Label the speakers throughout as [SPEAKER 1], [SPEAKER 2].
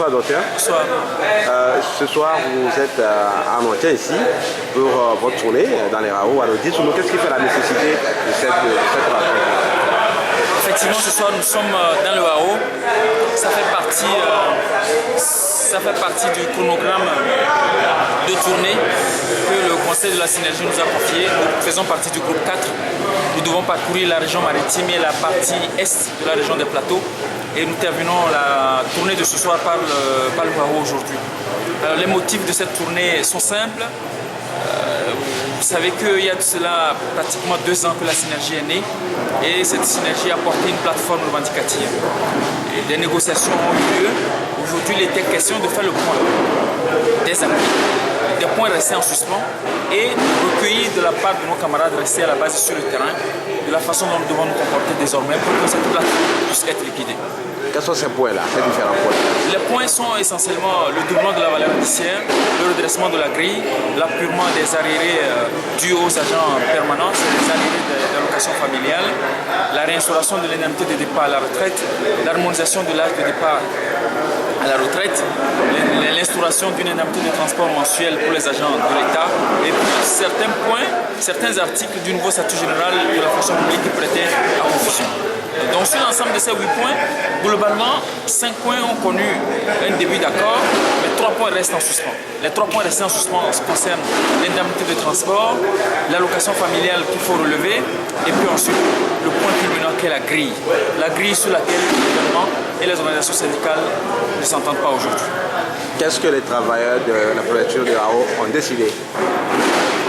[SPEAKER 1] Bonsoir docteur.
[SPEAKER 2] Bonsoir.
[SPEAKER 1] Ce soir vous êtes en entretien ici pour votre tournée dans les RAO. Alors dites-nous qu'est-ce qui fait la nécessité de cette rencontre?
[SPEAKER 2] Effectivement, ce soir nous sommes dans le RAO. Ça fait partie du chronogramme de tournée que le Conseil de la Synergie nous a confié. Nous faisons partie du groupe 4. Nous devons parcourir la région maritime et la partie est de la région des plateaux. Et nous terminons la tournée de ce soir par le RAO aujourd'hui. Alors, les motifs de cette tournée sont simples. Vous savez qu'il y a de cela pratiquement 2 ans que la synergie est née et cette synergie a porté une plateforme revendicative. Et des négociations ont eu lieu. Aujourd'hui, il était question de faire le point des acquis, des points restés en suspens et recueillir de la part de nos camarades restés à la base sur le terrain de la façon dont nous devons nous comporter désormais pour que cette plateforme puisse être liquidée.
[SPEAKER 1] Quels sont ces points-là, ces différents points?
[SPEAKER 2] Les points sont essentiellement le doublement de la valeur indiciaire, le redressement de la grille, l'appurement des arriérés dus aux agents permanents, les arriérés d'allocation familiale, la réinstauration de l'indemnité de départ à la retraite, l'harmonisation de l'âge de départ à la retraite, l'instauration d'une indemnité de transport mensuel pour les agents de l'État et puis certains articles du nouveau statut général de la fonction publique qui prêtaient à confusion. Donc sur l'ensemble de ces 8 points, globalement, 5 points ont connu un début d'accord, mais 3 points restent en suspens. Les 3 points restés en suspens concernent l'indemnité de transport, l'allocation familiale qu'il faut relever, et puis ensuite le point culminant qui est la grille. La grille sur laquelle le gouvernement et les organisations syndicales ne s'entendent pas aujourd'hui.
[SPEAKER 1] Qu'est-ce que les travailleurs de la préfecture de RAO ont décidé?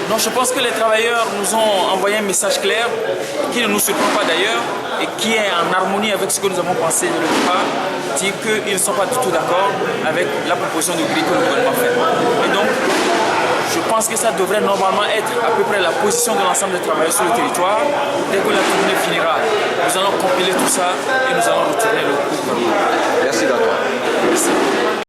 [SPEAKER 2] Non, je pense que les travailleurs nous ont envoyé un message clair, qui ne nous surprend pas d'ailleurs, et qui est en harmonie avec ce que nous avons pensé de le départ, dire qu'ils ne sont pas du tout d'accord avec la proposition de grille que le gouvernement fait. Et donc, je pense que ça devrait normalement être à peu près la position de l'ensemble des travailleurs sur le territoire. Dès que la tournée finira, nous allons compiler tout ça et nous allons retourner le gouvernement.
[SPEAKER 1] Merci docteur.
[SPEAKER 2] Merci.